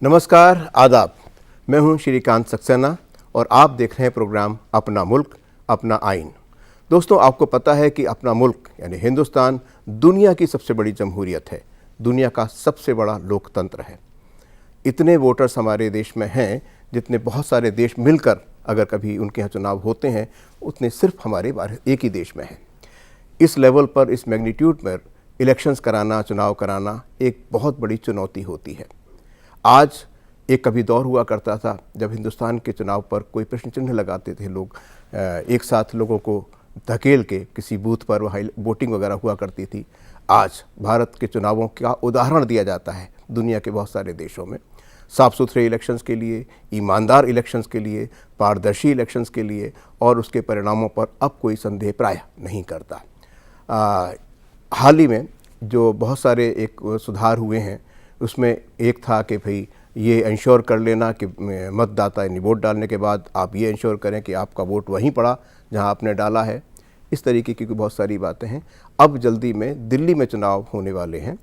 नमस्कार, आदाब। मैं हूं श्रीकांत सक्सेना और आप देख रहे हैं प्रोग्राम अपना मुल्क अपना आइन। दोस्तों, आपको पता है कि अपना मुल्क यानी हिंदुस्तान दुनिया की सबसे बड़ी जमहूरियत है, दुनिया का सबसे बड़ा लोकतंत्र है। इतने वोटर्स हमारे देश में हैं जितने बहुत सारे देश मिलकर अगर कभी उनके यहाँ चुनाव होते हैं उतने सिर्फ हमारे एक ही देश में हैं। इस लेवल पर, इस मैग्नीट्यूड में इलेक्शंस कराना, चुनाव कराना एक बहुत बड़ी चुनौती होती है। आज एक कभी दौर हुआ करता था जब हिंदुस्तान के चुनाव पर कोई प्रश्न चिन्ह लगाते थे लोग, एक साथ लोगों को धकेल के किसी बूथ पर वोटिंग वगैरह हुआ करती थी। आज भारत के चुनावों का उदाहरण दिया जाता है दुनिया के बहुत सारे देशों में, साफ़ सुथरे इलेक्शंस के लिए, ईमानदार इलेक्शंस के लिए, पारदर्शी इलेक्शंस के लिए, और उसके परिणामों पर अब कोई संदेह प्रायः नहीं करता। हाल ही में जो बहुत सारे एक सुधार हुए हैं उसमें एक था कि भाई ये इंश्योर कर लेना कि मतदाता यानी वोट डालने के बाद आप ये इंश्योर करें कि आपका वोट वहीं पड़ा जहां आपने डाला है। इस तरीके की बहुत सारी बातें हैं। अब जल्दी में दिल्ली में चुनाव होने वाले हैं।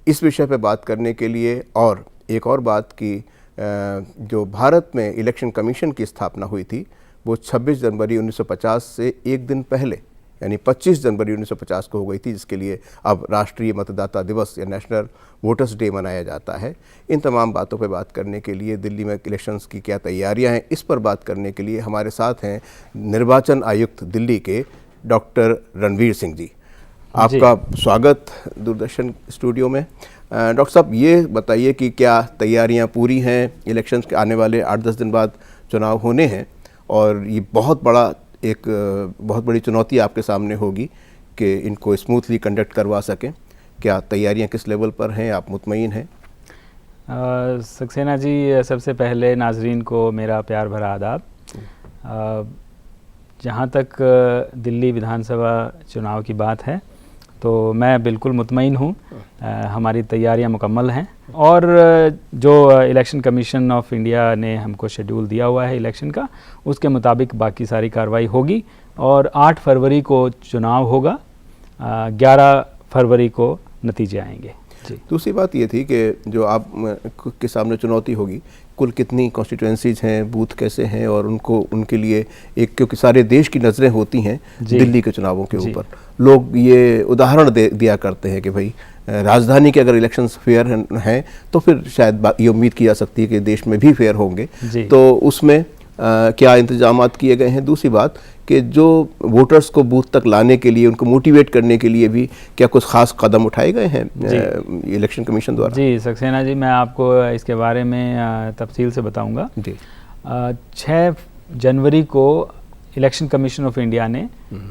इस विषय पर बात करने के लिए और एक और बात की, जो भारत में इलेक्शन कमीशन की स्थापना हुई थी वो 26 जनवरी 1950 से एक दिन पहले यानी 25 जनवरी 1950 को हो गई थी, जिसके लिए अब राष्ट्रीय मतदाता दिवस या नेशनल वोटर्स डे मनाया जाता है। इन तमाम बातों पर बात करने के लिए, दिल्ली में इलेक्शंस की क्या तैयारियां हैं, इस पर बात करने के लिए हमारे साथ हैं निर्वाचन आयुक्त दिल्ली के डॉक्टर रणवीर सिंह जी। आपका स्वागत दूरदर्शन स्टूडियो में। डॉक्टर साहब, ये बताइए कि क्या तैयारियां पूरी हैं? इलेक्शंस के आने वाले 8-10 दिन बाद चुनाव होने हैं और ये बहुत बड़ी चुनौती आपके सामने होगी कि इनको स्मूथली कंडक्ट करवा सकें। क्या तैयारियां किस लेवल पर हैं? आप मुतमईन हैं? सक्सेना जी, सबसे पहले नाजरीन को मेरा प्यार भरा आदाब। जहाँ तक दिल्ली विधानसभा चुनाव की बात है तो मैं बिल्कुल मुतमईन हूँ। हमारी तैयारियां मुकम्मल हैं और जो इलेक्शन कमीशन ऑफ इंडिया ने हमको शेड्यूल दिया हुआ है इलेक्शन का, उसके मुताबिक बाकी सारी कार्रवाई होगी और 8 फरवरी को चुनाव होगा, 11 फरवरी को नतीजे आएंगे। दूसरी बात ये थी कि जो आप के सामने चुनौती होगी, कुल कितनी कॉन्स्टिट्यूएंसीज हैं, बूथ कैसे हैं, और उनके लिए एक, क्योंकि सारे देश की नज़रें होती हैं दिल्ली के चुनावों के ऊपर। लोग ये उदाहरण दिया करते हैं कि भाई राजधानी के अगर इलेक्शंस फेयर हैं तो फिर शायद ये उम्मीद की जा सकती है कि देश में भी फेयर होंगे। तो उसमें क्या इंतजामात किए गए हैं? दूसरी बात कि जो वोटर्स को बूथ तक लाने के लिए, उनको मोटिवेट करने के लिए भी क्या कुछ खास कदम उठाए गए हैं इलेक्शन कमीशन द्वारा? जी सक्सेना जी, मैं आपको इसके बारे में तफसील से बताऊंगा। 6 जनवरी को इलेक्शन कमीशन ऑफ इंडिया ने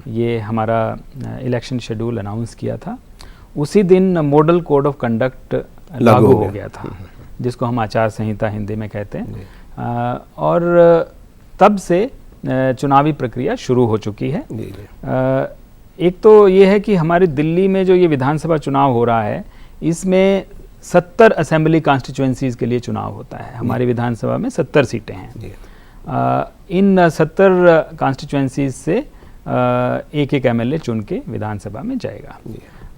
ये हमारा इलेक्शन शेड्यूल अनाउंस किया था। उसी दिन मॉडल कोड ऑफ कंडक्ट लागू हो गया था, जिसको हम आचार संहिता हिंदी में कहते हैं, और तब से चुनावी प्रक्रिया शुरू हो चुकी है। एक तो ये है कि हमारी दिल्ली में जो ये विधानसभा चुनाव हो रहा है, इसमें 70 असेंबली कॉन्स्टिट्यूएंसीज के लिए चुनाव होता है। हमारी विधानसभा में 70 सीटें हैं। इन 70 कॉन्स्टिट्यूएंसीज से एक एमएलए चुन के विधानसभा में जाएगा।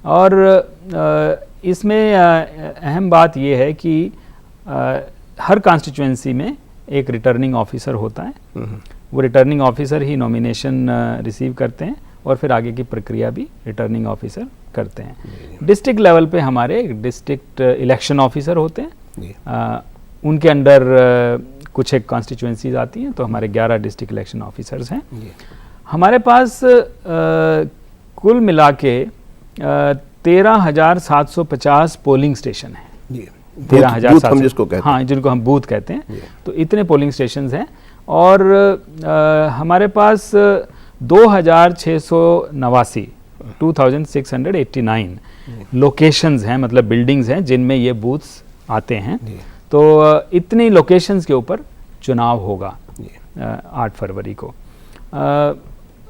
और इसमें अहम बात यह है कि हर कॉन्स्टिट्यूएंसी में एक रिटर्निंग ऑफिसर होता है। वो रिटर्निंग ऑफिसर ही नॉमिनेशन रिसीव करते हैं और फिर आगे की प्रक्रिया भी रिटर्निंग ऑफिसर करते हैं। डिस्ट्रिक्ट लेवल पे हमारे डिस्ट्रिक्ट इलेक्शन ऑफिसर होते हैं। उनके अंडर कुछ एक कॉन्स्टिट्यूएंसीज आती हैं, तो हमारे 11 डिस्ट्रिक्ट इलेक्शन ऑफिसर्स हैं। हमारे पास कुल मिला के 13,750 पोलिंग स्टेशन हैं। 13,700 जिसको कहते हैं, हाँ, जिनको हम बूथ कहते हैं। तो इतने पोलिंग स्टेशंस हैं और हमारे पास 2689 लोकेशंस हैं, मतलब बिल्डिंग्स हैं जिनमें ये बूथ्स आते हैं। तो इतनी लोकेशंस के ऊपर चुनाव होगा 8 फरवरी को।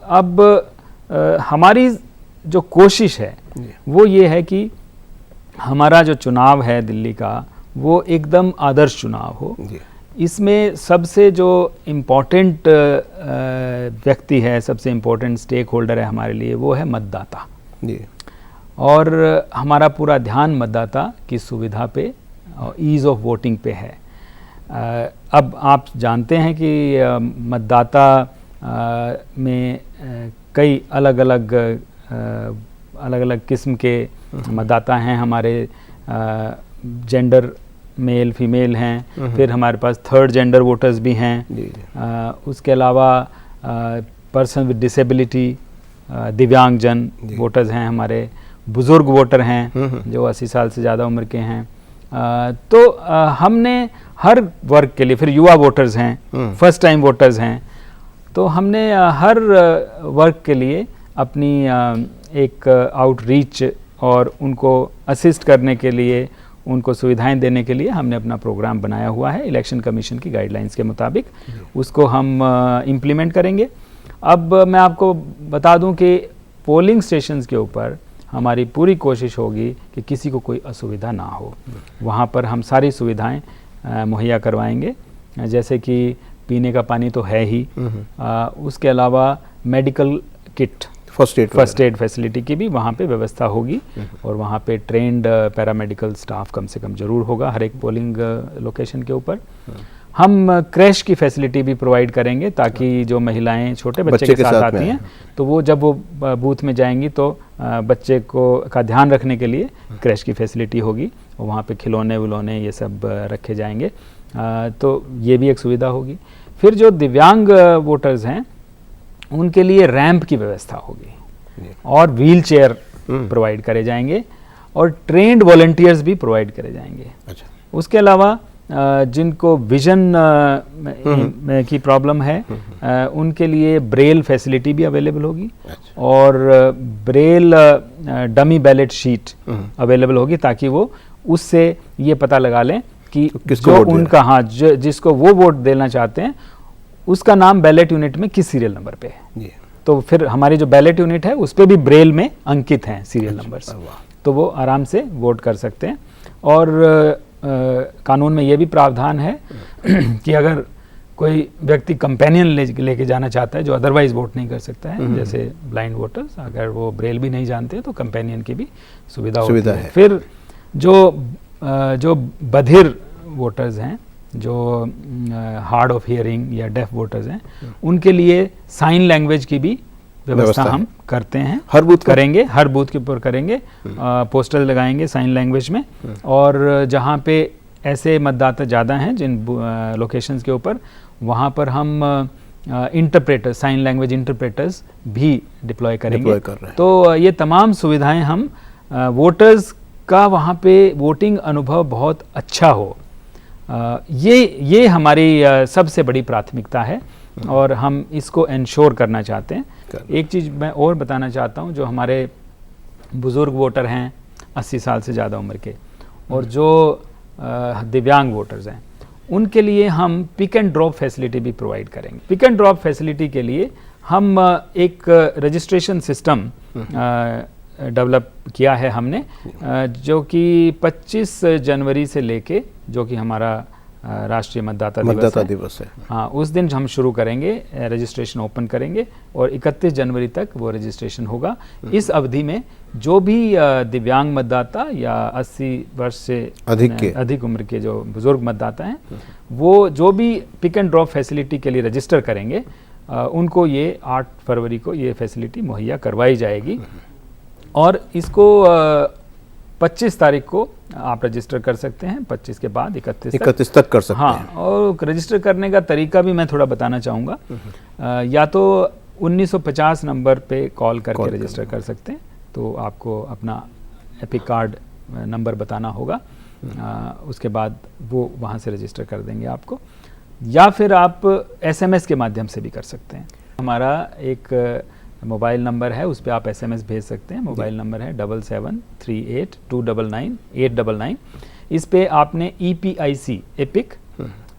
अब हमारी जो कोशिश है वो ये है कि हमारा जो चुनाव है दिल्ली का, वो एकदम आदर्श चुनाव हो। इसमें सबसे जो इम्पोर्टेंट व्यक्ति है, सबसे इम्पोर्टेंट स्टेक होल्डर है हमारे लिए, वो है मतदाता। और हमारा पूरा ध्यान मतदाता की सुविधा पे और ईज़ ऑफ वोटिंग पे है। अब आप जानते हैं कि मतदाता में कई अलग अलग किस्म के मतदाता हैं। हमारे जेंडर मेल फीमेल हैं, फिर हमारे पास थर्ड जेंडर वोटर्स भी हैं, उसके अलावा पर्सन विद डिसेबिलिटी, दिव्यांगजन वोटर्स हैं, हमारे बुज़ुर्ग वोटर हैं जो 80 साल से ज़्यादा उम्र के हैं। तो हमने हर वर्ग के लिए, फिर युवा वोटर्स हैं, फर्स्ट टाइम वोटर्स हैं, तो हमने हर वर्ग के लिए अपनी एक आउटरीच और उनको असिस्ट करने के लिए, उनको सुविधाएं देने के लिए हमने अपना प्रोग्राम बनाया हुआ है। इलेक्शन कमीशन की गाइडलाइंस के मुताबिक उसको हम इम्प्लीमेंट करेंगे। अब मैं आपको बता दूं कि पोलिंग स्टेशंस के ऊपर हमारी पूरी कोशिश होगी कि किसी को कोई असुविधा ना हो। वहाँ पर हम सारी सुविधाएं मुहैया करवाएंगे, जैसे कि पीने का पानी तो है ही, उसके अलावा medical kit, first aid facility की भी वहाँ पे व्यवस्था होगी, और वहाँ पे ट्रेंड पैरामेडिकल स्टाफ कम से कम जरूर होगा हर एक पोलिंग लोकेशन के ऊपर। हम क्रैश की फैसिलिटी भी प्रोवाइड करेंगे, ताकि जो महिलाएं छोटे बच्चे के साथ आती हैं तो वो जब वो बूथ में जाएंगी तो बच्चे का ध्यान रखने के लिए क्रैश की फैसिलिटी होगी, और वहाँ पे खिलौने विलौने ये सब रखे जाएंगे, तो ये भी एक सुविधा होगी। फिर जो दिव्यांग वोटर्स हैं उनके लिए रैंप की व्यवस्था होगी, और व्हील चेयर प्रोवाइड करे जाएंगे, और ट्रेंड वॉलंटियर्स भी प्रोवाइड करे जाएंगे। अच्छा। उसके अलावा जिनको विजन की प्रॉब्लम है उनके लिए ब्रेल फैसिलिटी भी अवेलेबल होगी। अच्छा। और Braille dummy ballot sheet available होगी, ताकि वो उससे ये पता लगा लें कि जो उनका, हाँ, जिसको वो वोट देना चाहते हैं उसका नाम बैलेट यूनिट में किस सीरियल नंबर पे है। तो फिर हमारी जो बैलेट यूनिट है उस पे भी ब्रेल में अंकित हैं सीरियल नंबर्स, तो वो आराम से वोट कर सकते हैं। और कानून में ये भी प्रावधान है कि अगर कोई व्यक्ति कंपेनियन लेके जाना चाहता है जो अदरवाइज वोट नहीं कर सकता है, जैसे ब्लाइंड वोटर्स, अगर वो ब्रेल भी नहीं जानते तो कंपेनियन की भी सुविधा होती है। फिर जो बधिर वोटर्स हैं, जो हार्ड ऑफ हियरिंग या डेफ वोटर्स हैं, उनके लिए साइन लैंग्वेज की भी व्यवस्था हम करते हैं, हर बूथ करेंगे, हर बूथ के ऊपर करेंगे, पोस्टर लगाएंगे साइन लैंग्वेज में। और जहाँ पे ऐसे मतदाता ज़्यादा हैं जिन लोकेशंस के ऊपर, वहाँ पर हम इंटरप्रेटर, साइन लैंग्वेज इंटरप्रेटर्स भी डिप्लॉय करेंगे। तो ये तमाम सुविधाएं हम वोटर्स का वहाँ पे वोटिंग अनुभव बहुत अच्छा हो, ये हमारी सबसे बड़ी प्राथमिकता है, और हम इसको इंश्योर करना चाहते हैं। एक चीज़ मैं और बताना चाहता हूँ, जो हमारे बुज़ुर्ग वोटर हैं 80 साल से ज़्यादा उम्र के, और जो दिव्यांग वोटर्स हैं, उनके लिए हम पिक एंड ड्रॉप फैसिलिटी भी प्रोवाइड करेंगे। पिक एंड ड्रॉप फैसिलिटी के लिए हम एक रजिस्ट्रेशन सिस्टम डेवलप किया है हमने, जो कि 25 जनवरी से लेके, जो कि हमारा राष्ट्रीय मतदाता दिवस है, हाँ, उस दिन हम शुरू करेंगे, रजिस्ट्रेशन ओपन करेंगे, और 31 जनवरी तक वो रजिस्ट्रेशन होगा। इस अवधि में जो भी दिव्यांग मतदाता या 80 वर्ष से अधिक उम्र के जो बुजुर्ग मतदाता हैं, वो जो भी पिक एंड ड्रॉप फैसिलिटी के लिए रजिस्टर करेंगे, उनको ये 8 फरवरी को ये फैसिलिटी मुहैया करवाई जाएगी। और इसको 25 तारीख को आप रजिस्टर कर सकते हैं, 25 के बाद 31 तक कर सकते हैं। हाँ, और रजिस्टर करने का तरीका भी मैं थोड़ा बताना चाहूँगा। या तो 1950 नंबर पे कॉल करके रजिस्टर कर सकते हैं, तो आपको अपना एपिक कार्ड नंबर बताना होगा, उसके बाद वो वहाँ से रजिस्टर कर देंगे आपको। या फिर आप SMS के माध्यम से भी कर सकते हैं। हमारा एक मोबाइल नंबर है, उस पर आप SMS भेज सकते हैं। मोबाइल नंबर है 7738299899। इस पे आपने EPIC एपिक,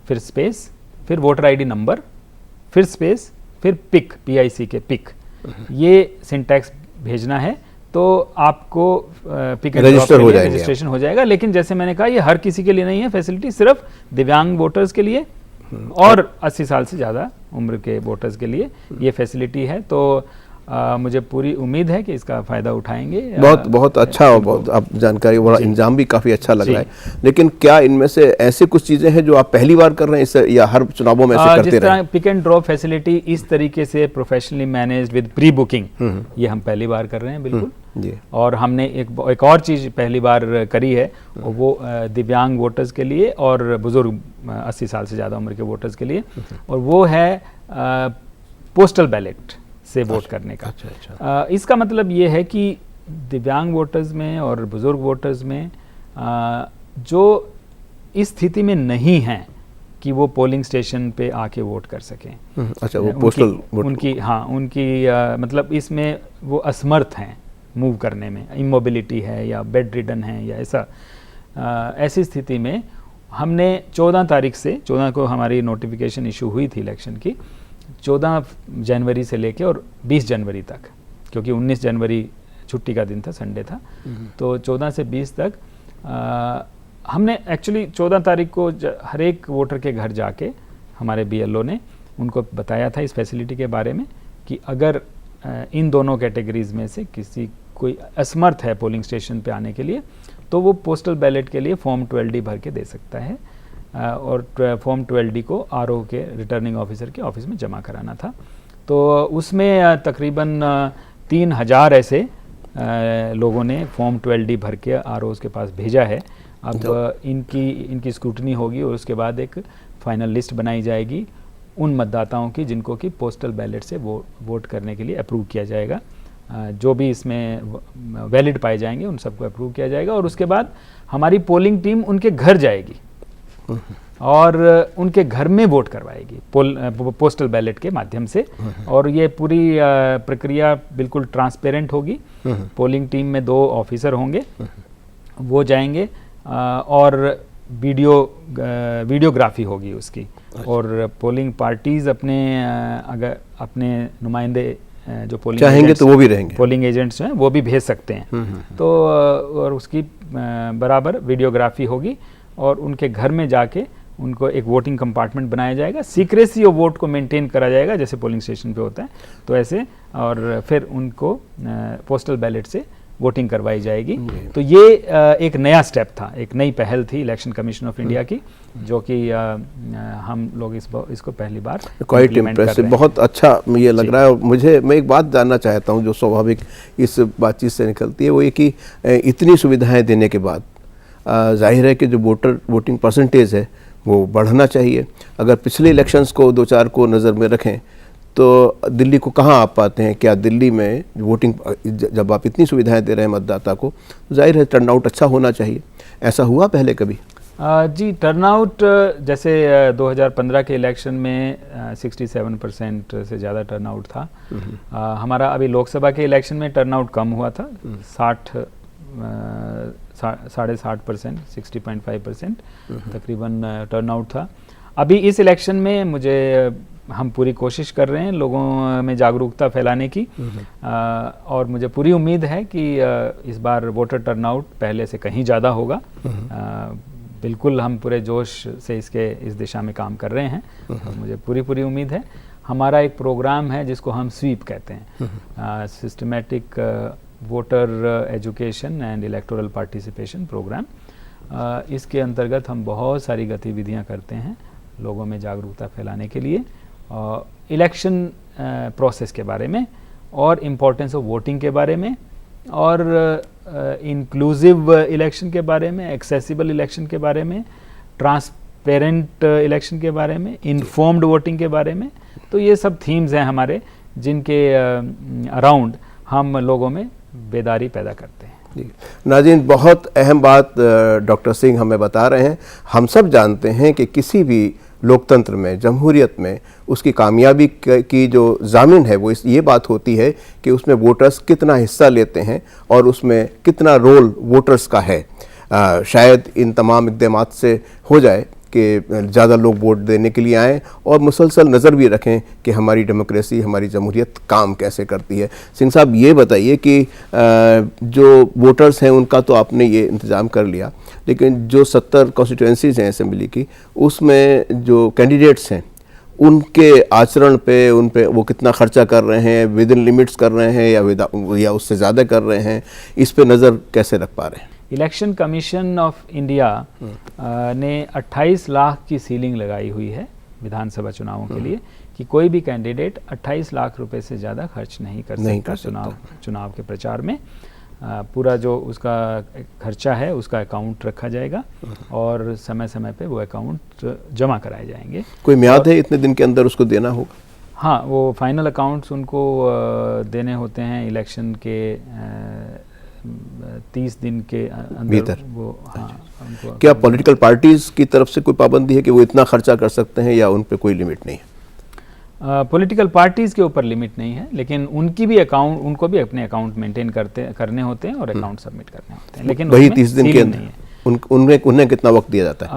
फिर स्पेस, फिर वोटर ID नंबर, फिर स्पेस, फिर पिक, PIC के पिक, ये सिंटैक्स भेजना है, तो आपको पिक एंड ड्रॉप के लिए रजिस्ट्रेशन हो जाएगा। लेकिन जैसे मैंने कहा, ये हर किसी के लिए नहीं है फैसिलिटी, सिर्फ दिव्यांग वोटर्स के लिए और 80 साल से ज़्यादा उम्र के वोटर्स के लिए ये फैसिलिटी है। तो मुझे पूरी उम्मीद है कि इसका फ़ायदा उठाएंगे। बहुत अच्छा और बहुत आप जानकारी, बड़ा इंजाम भी काफ़ी अच्छा लग रहा है। लेकिन क्या इनमें से ऐसी कुछ चीज़ें हैं जो आप पहली बार कर रहे हैं इससे, या हर चुनावों में ऐसे करते रहे? जिस तरह पिक एंड ड्रॉप फैसिलिटी इस तरीके से professionally managed with pre booking, ये हम पहली बार कर रहे हैं बिल्कुल जी। और हमने एक और चीज़ पहली बार करी है, वो दिव्यांग वोटर्स के लिए और बुज़ुर्ग 80 साल से ज़्यादा उम्र के वोटर्स के लिए, और वो है पोस्टल बैलेट से वोट करने का। इसका मतलब ये है कि दिव्यांग वोटर्स में और बुज़ुर्ग वोटर्स में जो इस स्थिति में नहीं हैं कि वो पोलिंग स्टेशन पे आके वोट कर सकें, अच्छा, वो पोस्टल उनकी मतलब इसमें वो असमर्थ हैं मूव करने में, इमोबिलिटी है या बेड रिडन है या ऐसी स्थिति में हमने 14 तारीख से 14 को हमारी नोटिफिकेशन इशू हुई थी इलेक्शन की, 14 जनवरी से लेके और 20 जनवरी तक, क्योंकि 19 जनवरी छुट्टी का दिन था, संडे था, तो 14 से 20 तक हमने एक्चुअली 14 तारीख को हर एक वोटर के घर जाके हमारे BLO ने उनको बताया था इस फैसिलिटी के बारे में कि अगर इन दोनों कैटेगरीज में से कोई असमर्थ है पोलिंग स्टेशन पे आने के लिए, तो वो पोस्टल बैलेट के लिए फॉर्म 12D भर के दे सकता है, और फॉर्म 12D को RO के रिटर्निंग ऑफिसर के ऑफिस में जमा कराना था। तो उसमें तकरीबन 3000 ऐसे लोगों ने फॉर्म 12D भर के ROs के पास भेजा है। अब इनकी स्क्रूटनी होगी और उसके बाद एक फाइनल लिस्ट बनाई जाएगी उन मतदाताओं की जिनको कि पोस्टल बैलेट से वोट करने के लिए अप्रूव किया जाएगा। जो भी इसमें वैलिड पाए जाएंगे उन सबको अप्रूव किया जाएगा, और उसके बाद हमारी पोलिंग टीम उनके घर जाएगी और उनके घर में वोट करवाएगी पोस्टल बैलेट के माध्यम से, और ये पूरी प्रक्रिया बिल्कुल ट्रांसपेरेंट होगी। पोलिंग टीम में 2 ऑफिसर होंगे, वो जाएंगे और वीडियोग्राफी होगी उसकी, और पोलिंग पार्टीज अपने नुमाइंदे जो पोलिंग चाहेंगे तो वो भी रहेंगे, पोलिंग एजेंट्स हैं वो भी भेज सकते हैं। तो और उसकी बराबर वीडियोग्राफी होगी और उनके घर में जाके उनको एक वोटिंग कंपार्टमेंट बनाया जाएगा, सीक्रेसी ऑफ वोट को मेंटेन करा जाएगा जैसे पोलिंग स्टेशन पे होता है, तो ऐसे, और फिर उनको पोस्टल बैलेट से वोटिंग करवाई जाएगी। तो ये एक नया स्टेप था, एक नई पहल थी इलेक्शन कमीशन ऑफ इंडिया की, जो कि हम लोग इसको पहली बार क्वाइट इम्प्रेसिव, बहुत अच्छा ये लग रहा है। और मैं एक बात जानना चाहता हूँ जो स्वाभाविक इस बातचीत से निकलती है, वो ये कि इतनी सुविधाएं देने के बाद जाहिर है कि जो वोटिंग परसेंटेज है वो बढ़ना चाहिए। अगर पिछले इलेक्शंस को 2-4 को नज़र में रखें तो दिल्ली को कहाँ आप पाते हैं? क्या दिल्ली में वोटिंग, जब आप इतनी सुविधाएं दे रहे हैं मतदाता को, जाहिर है टर्नआउट अच्छा होना चाहिए, ऐसा हुआ पहले कभी? जी, टर्नआउट जैसे 2015 के इलेक्शन में 67% से ज़्यादा टर्नआउट था। हमारा अभी लोकसभा के इलेक्शन में टर्नआउट कम हुआ था, 60.5%, 60.5% तकरीबन टर्नआउट था। अभी इस इलेक्शन में हम पूरी कोशिश कर रहे हैं लोगों में जागरूकता फैलाने की, और मुझे पूरी उम्मीद है कि इस बार वोटर टर्नआउट पहले से कहीं ज़्यादा होगा। बिल्कुल हम पूरे जोश से इस दिशा में काम कर रहे हैं, मुझे पूरी उम्मीद है। हमारा एक प्रोग्राम है जिसको हम स्वीप कहते हैं, systematic voter education and electoral participation programme. इसके अंतर्गत हम बहुत सारी गतिविधियां करते हैं लोगों में जागरूकता फैलाने के लिए, इलेक्शन प्रोसेस के बारे में और इम्पोर्टेंस ऑफ वोटिंग के बारे में, और इंक्लूसिव इलेक्शन के बारे में, एक्सेसिबल इलेक्शन के बारे में, ट्रांसपेरेंट इलेक्शन के बारे में, इन्फॉर्म्ड वोटिंग के बारे में। तो ये सब थीम्स हैं हमारे जिनके अराउंड हम लोगों में बेदारी पैदा करते हैं। नाज़रीन, बहुत अहम बात डॉक्टर सिंह हमें बता रहे हैं। हम सब जानते हैं कि किसी भी लोकतंत्र में, जमहूरियत में, उसकी कामयाबी की जो ज़ामिन है वो ये बात होती है कि उसमें वोटर्स कितना हिस्सा लेते हैं और उसमें कितना रोल वोटर्स का है। शायद इन तमाम इक़दामात से हो जाए कि ज़्यादा लोग वोट देने के लिए आएँ और मुसलसल नज़र भी रखें कि हमारी डेमोक्रेसी, हमारी जमहूरियत काम कैसे करती है। सिंह साहब, ये बताइए कि जो वोटर्स हैं उनका तो आपने ये इंतज़ाम कर लिया, लेकिन जो 70 कॉन्स्टिट्यूएंसीज़ हैं असेंबली की, उसमें जो कैंडिडेट्स हैं उनके आचरण पे, उन पे वो कितना खर्चा कर रहे हैं, विद इन लिमिट्स कर रहे हैं या उससे ज़्यादा कर रहे हैं, इस पे नज़र कैसे रख पा रहे हैं? इलेक्शन कमीशन ऑफ इंडिया ने 28 लाख की सीलिंग लगाई हुई है विधानसभा चुनावों के लिए कि कोई भी कैंडिडेट 28 लाख रुपए से ज़्यादा खर्च नहीं कर सकता चुनाव के प्रचार में। पूरा जो उसका खर्चा है उसका अकाउंट रखा जाएगा और समय समय पे वो अकाउंट जमा कराए जाएंगे। कोई म्याद है इतने दिन के अंदर उसको देना होगा? हाँ, वो फाइनल अकाउंट्स उनको देने होते हैं इलेक्शन के 30 दिन के अंदर वो। हाँ, क्या पॉलिटिकल पार्टीज की तरफ से कोई पाबंदी है कि वो इतना खर्चा कर सकते हैं या उन पे कोई लिमिट नहीं है? पॉलिटिकल पार्टीज के ऊपर लिमिट नहीं है, लेकिन उनको भी अपने अकाउंट मेंटेन करने होते हैं और अकाउंट सबमिट करने होते हैं, लेकिन वही 30 दिन के अंदर उन्हें कितना वक्त दिया जाता है?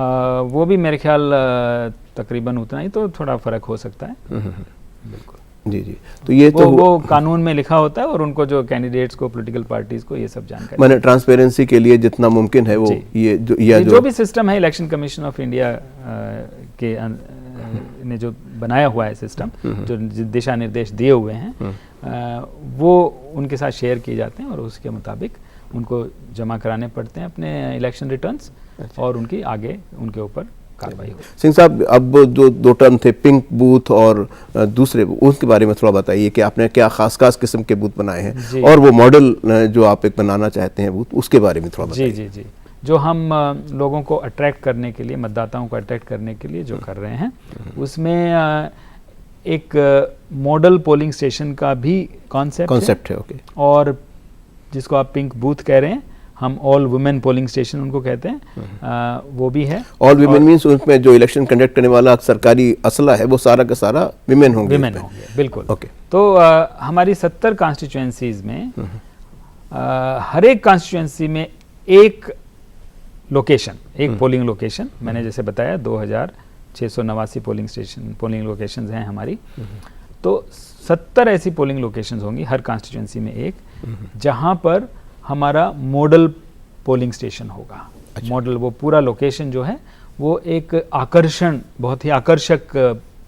वो भी मेरे ख्याल तकरीबन उतना ही, तो थोड़ा फर्क हो सकता है। बिल्कुल जी जी। तो ये वो कानून में लिखा होता है और उनको जो कैंडिडेट्स को, पॉलिटिकल पार्टीज को ये सब जानकारी, मैंने ट्रांसपेरेंसी के लिए जितना मुमकिन है वो जो भी सिस्टम है इलेक्शन कमीशन ऑफ इंडिया के ने जो बनाया हुआ है सिस्टम, जो दिशा निर्देश दिए हुए हैं वो उनके साथ शेयर किए जाते हैं और उसके मुताबिक उनको जमा कराने पड़ते हैं अपने इलेक्शन रिटर्न्स और उनकी आगे उनके ऊपर कार्रवाई हो। सिंह साहब, अब जो दो टर्म थे पिंक बूथ और दूसरे, उसके बारे में थोड़ा बताइए कि आपने क्या खास किस्म के बूथ बनाए हैं और वो मॉडल जो आप एक बनाना चाहते हैं बूथ, उसके बारे में थोड़ा बताइए। जी जी जी। जो हम लोगों को अट्रैक्ट करने के लिए, मतदाताओं को अट्रैक्ट करने के लिए जो कर रहे हैं, उसमें एक मॉडल पोलिंग स्टेशन का भी कॉन्सेप्ट है। ओके। और जिसको आप पिंक बूथ कह रहे हैं, हम ऑल वुमेन पोलिंग स्टेशन उनको कहते हैं, वो भी है। ऑल वुमेन मींस उसमें जो इलेक्शन कंडक्ट करने वाला सरकारी असला है वो सारा का सारा विमेन होंगे? बिल्कुल। ओके। तो हमारी 70 कॉन्स्टिट्यूएंसीज में हर एक कॉन्स्टिट्यूएंसी में एक लोकेशन, एक पोलिंग लोकेशन, मैंने जैसे बताया 2689 पोलिंग लोकेशंस हैं हमारी, तो 70 ऐसी पोलिंग लोकेशंस होंगी हर कॉन्स्टिट्यूएंसी में एक, जहां पर हमारा मॉडल पोलिंग स्टेशन होगा। मॉडल, वो पूरा लोकेशन जो है वो एक बहुत ही आकर्षक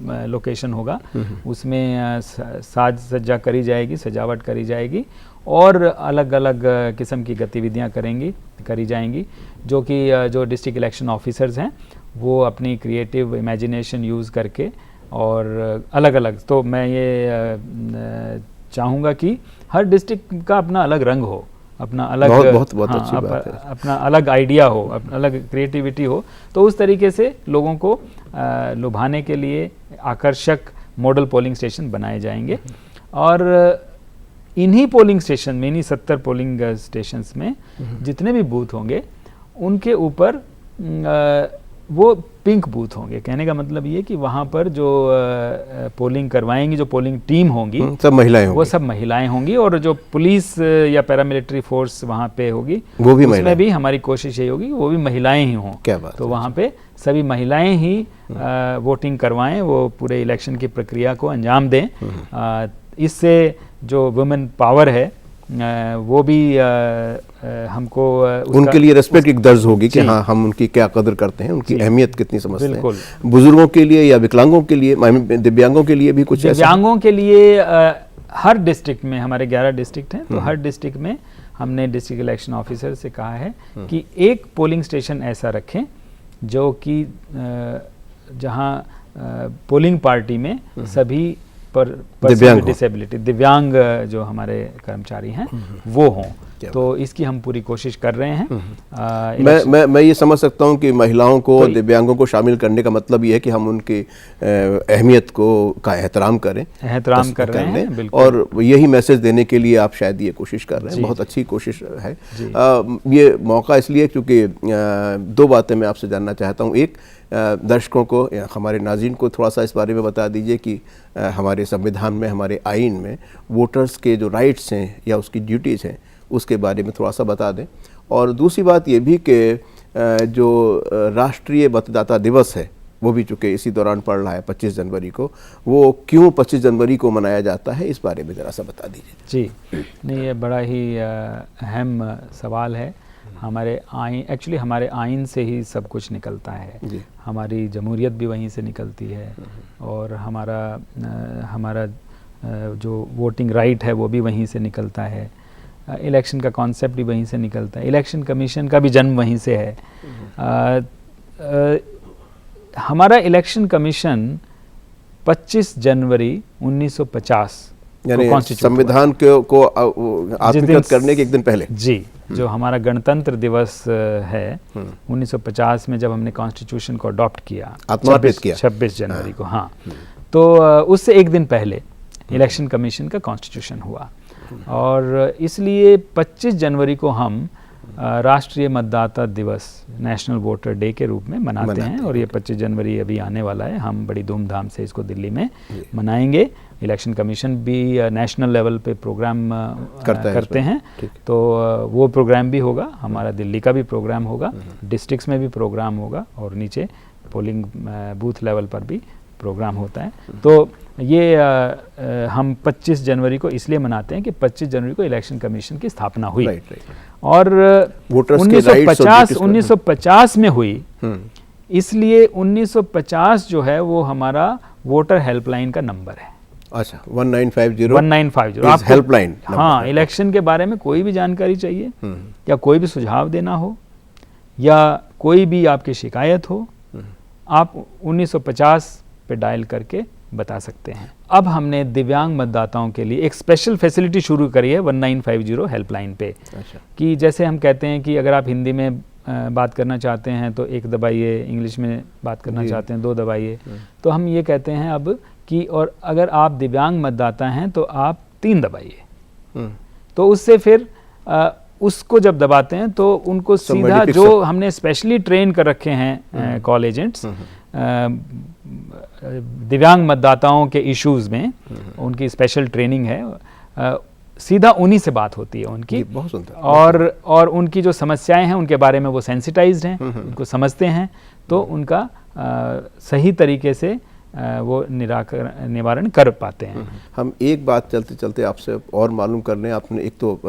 लोकेशन होगा। उसमें साज सज्जा करी जाएगी, सजावट करी जाएगी और अलग अलग किस्म की गतिविधियां करी जाएंगी, जो कि जो डिस्ट्रिक्ट इलेक्शन ऑफिसर्स हैं वो अपनी क्रिएटिव इमेजिनेशन यूज़ करके और अलग अलग, तो मैं ये चाहूँगा कि हर डिस्ट्रिक्ट का अपना अलग रंग हो, अपना अलग बहुत अच्छी बात है, अपना अलग आइडिया हो, अलग क्रिएटिविटी हो। तो उस तरीके से लोगों को लुभाने के लिए आकर्षक मॉडल पोलिंग स्टेशन बनाए जाएंगे और इन्हीं पोलिंग स्टेशन में, इन्हीं 70 पोलिंग स्टेशंस में जितने भी बूथ होंगे उनके ऊपर वो पिंक बूथ होंगे। कहने का मतलब ये कि वहाँ पर जो पोलिंग करवाएंगी, जो पोलिंग टीम होंगी, सब महिलाएं होंगी, वो सब महिलाएं होंगी और जो पुलिस या पैरामिलिट्री फोर्स वहाँ पे होगी वो भी उसमें भी हमारी कोशिश यही होगी वो भी महिलाएं ही हों। क्या बात। तो वहाँ पे सभी महिलाएं ही वोटिंग करवाएं, वो पूरे इलेक्शन की प्रक्रिया को अंजाम दें। इससे जो वुमेन पावर है वो भी हमको उनके लिए रेस्पेक्ट एक दर्ज होगी कि हाँ, हम उनकी क्या कदर करते हैं, उनकी अहमियत कितनी समझते हैं। बुजुर्गों के लिए या विकलांगों के लिए, दिव्यांगों के लिए भी कुछ? दिव्यांगों के लिए हर डिस्ट्रिक्ट में, हमारे 11 डिस्ट्रिक्ट हैं, तो हर डिस्ट्रिक्ट में हमने डिस्ट्रिक्ट इलेक्शन ऑफिसर से कहा है कि एक पोलिंग स्टेशन ऐसा रखें जो कि जहाँ पोलिंग पार्टी में सभी डिसेबिलिटी, दिव्यांग जो हमारे कर्मचारी हैं वो हों। तो इसकी हम पूरी कोशिश कर रहे हैं। मैं ये समझ सकता हूँ कि महिलाओं को, दिव्यांगों को शामिल करने का मतलब ये है कि हम उनकी अहमियत का एहतराम कर रहे हैं और यही मैसेज देने के लिए आप शायद ये कोशिश कर रहे हैं। बहुत अच्छी कोशिश है। ये मौका इसलिए क्योंकि दो बातें मैं आपसे जानना चाहता हूँ। एक, दर्शकों को, हमारे नाज़रीन को थोड़ा सा इस बारे में बता दीजिए कि हमारे संविधान में, हमारे आइन में वोटर्स के जो राइट्स हैं या उसकी ड्यूटीज़ हैं उसके बारे में थोड़ा सा बता दें। और दूसरी बात ये भी कि जो राष्ट्रीय मतदाता दिवस है वो भी चूँकि इसी दौरान पड़ रहा है 25 जनवरी को, वो क्यों 25 जनवरी को मनाया जाता है, इस बारे में ज़रा सा बता दीजिए। जी, नहीं, ये बड़ा ही अहम सवाल है हमारे आइन, एक्चुअली हमारे आइन से ही सब कुछ निकलता है। हमारी जमहूरियत भी वहीं से निकलती है और हमारा जो वोटिंग राइट है वो भी वहीं से निकलता है। इलेक्शन का कॉन्सेप्ट भी वहीं से निकलता है। इलेक्शन कमीशन का भी जन्म वहीं से है। हमारा इलेक्शन कमीशन 25 जनवरी 1950 यानी संविधान को आत्मकृत करने के एक दिन पहले जी, जो हमारा गणतंत्र दिवस है 1950 में जब हमने कॉन्स्टिट्यूशन को अडॉप्ट किया, 26 जनवरी को, हाँ, तो उससे एक दिन पहले इलेक्शन कमीशन का कॉन्स्टिट्यूशन हुआ और इसलिए 25 जनवरी को हम राष्ट्रीय मतदाता दिवस, नेशनल वोटर डे के रूप में मनाते हैं और ये 25 जनवरी अभी आने वाला है। हम बड़ी धूमधाम से इसको दिल्ली में मनाएंगे। इलेक्शन कमीशन भी नेशनल लेवल पे प्रोग्राम करते हैं, तो वो प्रोग्राम भी होगा। हमारा दिल्ली का भी प्रोग्राम होगा, डिस्ट्रिक्ट्स में भी प्रोग्राम होगा और नीचे पोलिंग बूथ लेवल पर भी प्रोग्राम होता है। तो ये हम 25 जनवरी को इसलिए मनाते हैं कि 25 जनवरी को इलेक्शन कमीशन की स्थापना हुई और 1950 में हुई। इसलिए 1950 जो है वो हमारा वोटर हेल्पलाइन का नंबर है। अच्छा, 1950 आप हेल्पलाइन। हाँ, इलेक्शन के बारे में कोई भी जानकारी चाहिए या कोई भी सुझाव देना हो या कोई भी आपकी शिकायत हो, आप 1950 पे डायल करके बता सकते हैं। अब हमने दिव्यांग मतदाताओं के लिए एक स्पेशल फैसिलिटी शुरू करी है 1950 हेल्पलाइन पे। अच्छा। कि जैसे हम कहते हैं कि अगर आप हिंदी में बात करना चाहते हैं तो 1 दबाइए, इंग्लिश में बात करना चाहते हैं 2 दबाइए, तो हम ये कहते हैं अब कि और अगर आप दिव्यांग मतदाता हैं तो आप 3 दबाइए। तो उससे फिर उसको जब दबाते हैं तो उनको सीधा जो हमने स्पेशली ट्रेन कर रखे हैं कॉल एजेंट्स दिव्यांग मतदाताओं के इश्यूज में, उनकी स्पेशल ट्रेनिंग है, सीधा उन्हीं से बात होती है उनकी। बहुत सुंदर। और उनकी जो समस्याएं हैं उनके बारे में वो सेंसिटाइज्ड हैं, उनको समझते हैं, तो उनका सही तरीके से वो निवारण कर पाते हैं। हम एक बात चलते चलते आपसे और मालूम कर लें। आपने एक तो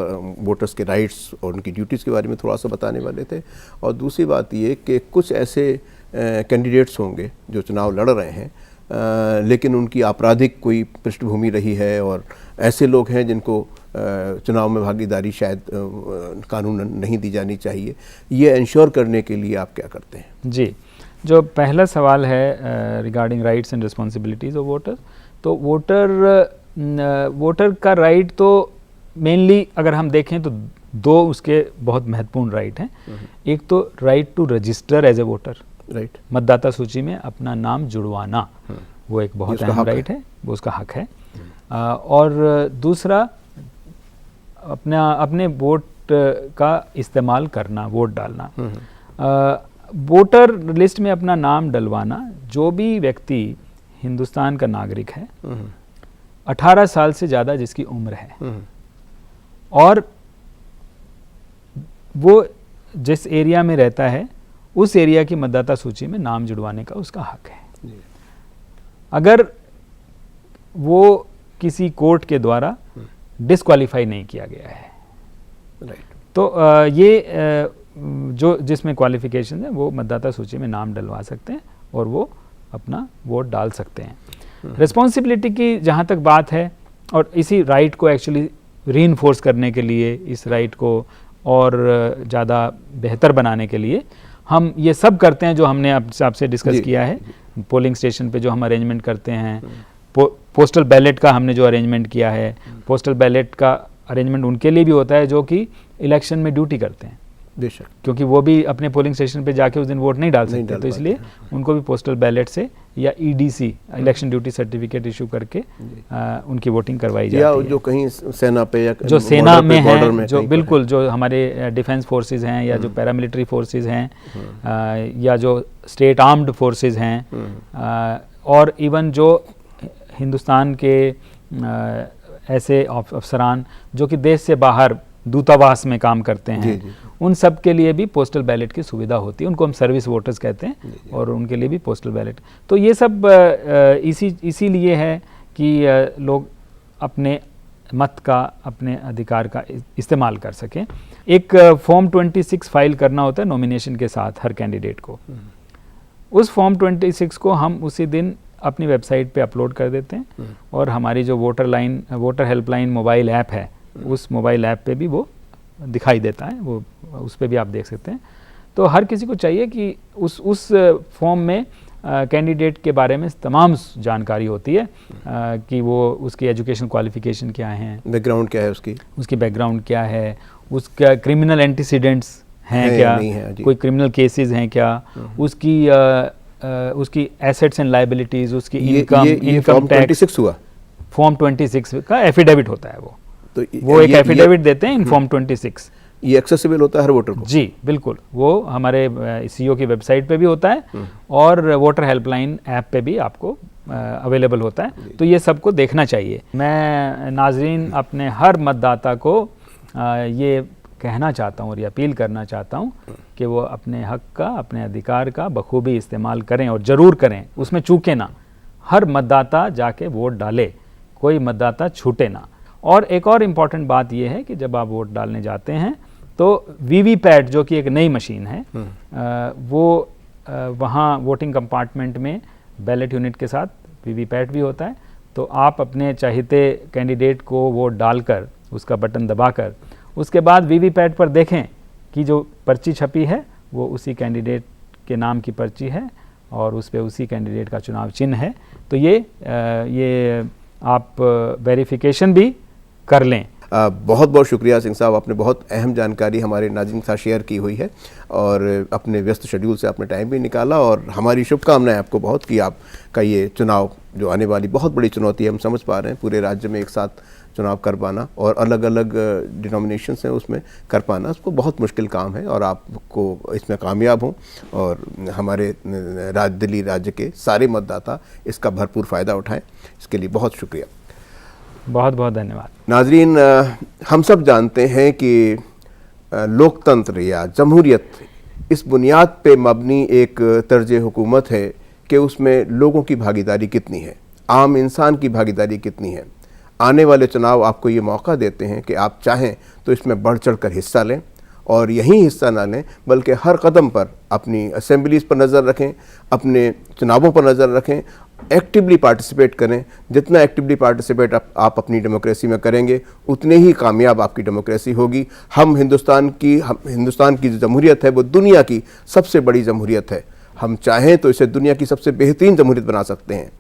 वोटर्स के राइट्स और उनकी ड्यूटीज़ के बारे में थोड़ा सा बताने वाले थे, और दूसरी बात ये कि कुछ ऐसे कैंडिडेट्स होंगे जो चुनाव लड़ रहे हैं लेकिन उनकी आपराधिक कोई पृष्ठभूमि रही है और ऐसे लोग हैं जिनको चुनाव में भागीदारी शायद कानून नहीं दी जानी चाहिए। ये इंश्योर करने के लिए आप क्या करते हैं? जी, जो पहला सवाल है regarding rights and responsibilities of voter, तो वोटर का राइट तो मेनली अगर हम देखें तो 2 उसके बहुत महत्वपूर्ण राइट हैं। एक तो right to register as a voter, right, मतदाता सूची में अपना नाम जुड़वाना, वो एक बहुत अहम राइट है, वो उसका हक है। और दूसरा अपने वोट का इस्तेमाल करना, वोट डालना, वोटर लिस्ट में अपना नाम डलवाना। जो भी व्यक्ति हिंदुस्तान का नागरिक है, 18 साल से ज़्यादा जिसकी उम्र है और वो जिस एरिया में रहता है उस एरिया की मतदाता सूची में नाम जुड़वाने का उसका हक है। अगर वो किसी कोर्ट के द्वारा डिस्क्वालीफाई नहीं किया गया है, तो ये जो जिसमें क्वालिफिकेशन है वो मतदाता सूची में नाम डलवा सकते हैं और वो अपना वोट डाल सकते हैं। रिस्पॉन्सिबिलिटी की जहाँ तक बात है, और इसी राइट को एक्चुअली रीइंफोर्स करने के लिए, इस राइट को और ज़्यादा बेहतर बनाने के लिए हम ये सब करते हैं जो हमने आपसे डिस्कस किया है। पोलिंग स्टेशन पे जो हम अरेंजमेंट करते हैं, पोस्टल बैलेट का हमने जो अरेंजमेंट किया है, पोस्टल बैलेट का अरेंजमेंट उनके लिए भी होता है जो कि इलेक्शन में ड्यूटी करते हैं, बेशक, क्योंकि वो भी अपने पोलिंग स्टेशन पे जाके उस दिन वोट नहीं डाल सकते, तो इसलिए उनको भी पोस्टल बैलेट से या EDC election duty certificate issue करके उनकी वोटिंग करवाई जाती है। या जो कहीं सेना पे या जो सेना में हैं, जो बिल्कुल जो हमारे डिफेंस फोर्सेस हैं या जो पैरामिलिट्री फोर्सेस हैं या जो स्टेट आर्म्ड फोर्सेस हैं, और इवन जो हिंदुस्तान के ऐसे अफसरान जो कि देश से बाहर दूतावास में काम करते हैं, उन सब के लिए भी पोस्टल बैलेट की सुविधा होती है। उनको हम सर्विस वोटर्स कहते हैं और उनके लिए भी पोस्टल बैलेट। तो ये सब इसीलिए है कि लोग अपने मत का, अपने अधिकार का इस्तेमाल कर सकें। एक फॉर्म 26 फाइल करना होता है नॉमिनेशन के साथ हर कैंडिडेट को। उस फॉर्म 26 को हम उसी दिन अपनी वेबसाइट पे अपलोड कर देते हैं और हमारी जो वोटर हेल्पलाइन मोबाइल ऐप है, उस मोबाइल ऐप पे भी वो दिखाई देता है, वो उस पे भी आप देख सकते हैं। तो हर किसी को चाहिए कि उस फॉर्म में कैंडिडेट के बारे में तमाम जानकारी होती है कि वो उसकी एजुकेशन क्वालिफिकेशन क्या है, बैकग्राउंड क्या है, उसकी बैकग्राउंड क्या है, उसका क्रिमिनल एंटीसीडेंट्स हैं क्या, कोई क्रिमिनल केसेस हैं क्या, उसकी एसेट्स एंड लाइबिलिटीज, उसकी इनकम टैक्स। हुआ फॉर्म 26 का एफिडेविट होता है तो वो एक एफिडेविट देते हैं इन फॉर्म 26। ये एक्सेसिबल होता है हर वोटर को? जी बिल्कुल, वो हमारे सीईओ की वेबसाइट पे भी होता है और वोटर हेल्पलाइन ऐप पे भी आपको अवेलेबल होता है। तो ये सबको देखना चाहिए। मैं नाजरीन अपने हर मतदाता को ये कहना चाहता हूँ और ये अपील करना चाहता हूँ कि वो अपने हक का, अपने अधिकार का बखूबी इस्तेमाल करें और ज़रूर करें, उसमें चूकें ना। हर मतदाता जाके वोट डाले, कोई मतदाता छूटे ना। और एक और इम्पॉर्टेंट बात यह है कि जब आप वोट डालने जाते हैं तो वीवीपैट, जो कि एक नई मशीन है, वो वहाँ वोटिंग कंपार्टमेंट में बैलेट यूनिट के साथ वीवीपैट भी होता है। तो आप अपने चाहते कैंडिडेट को वोट डालकर उसका बटन दबाकर उसके बाद वीवीपैट पर देखें कि जो पर्ची छपी है वो उसी कैंडिडेट के नाम की पर्ची है और उस पर उसी कैंडिडेट का चुनाव चिन्ह है। तो ये आप वेरिफिकेशन भी कर लें। बहुत बहुत शुक्रिया सिंह साहब, आपने बहुत अहम जानकारी हमारे नाज़रीन के साथ शेयर की हुई है और अपने व्यस्त शेड्यूल से आपने टाइम भी निकाला। और हमारी शुभकामनाएं आपको बहुत कि आपका ये चुनाव जो आने वाली बहुत बड़ी चुनौती है, हम समझ पा रहे हैं, पूरे राज्य में एक साथ चुनाव कर पाना और अलग अलग डिनोमिनेशंस हैं उसमें कर पाना, उसको बहुत मुश्किल काम है और आपको इसमें कामयाब हों और हमारे दिल्ली राज्य के सारे मतदाता इसका भरपूर फ़ायदा उठाएं। इसके लिए बहुत शुक्रिया। बहुत बहुत धन्यवाद। नाजरीन, हम सब जानते हैं कि लोकतंत्र या जमहूरियत इस बुनियाद पे मबनी एक तर्ज हुकूमत है कि उसमें लोगों की भागीदारी कितनी है, आम इंसान की भागीदारी कितनी है। आने वाले चुनाव आपको ये मौका देते हैं कि आप चाहें तो इसमें बढ़ चढ़ कर हिस्सा लें और यहीं हिस्सा ना लें बल्कि हर कदम पर अपनी असेंबलीज़ पर नज़र रखें, अपने चुनावों पर नज़र रखें, एक्टिवली पार्टिसिपेट करें। जितना एक्टिवली पार्टिसिपेट आप अपनी डेमोक्रेसी में करेंगे उतने ही कामयाब आपकी डेमोक्रेसी होगी। हिंदुस्तान की जो जमहूरियत है वो दुनिया की सबसे बड़ी जमहूरियत है। हम चाहें तो इसे दुनिया की सबसे बेहतरीन जमहूरियत बना सकते हैं।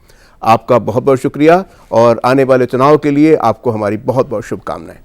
आपका बहुत बहुत शुक्रिया और आने वाले चुनाव के लिए आपको हमारी बहुत बहुत शुभकामनाएं।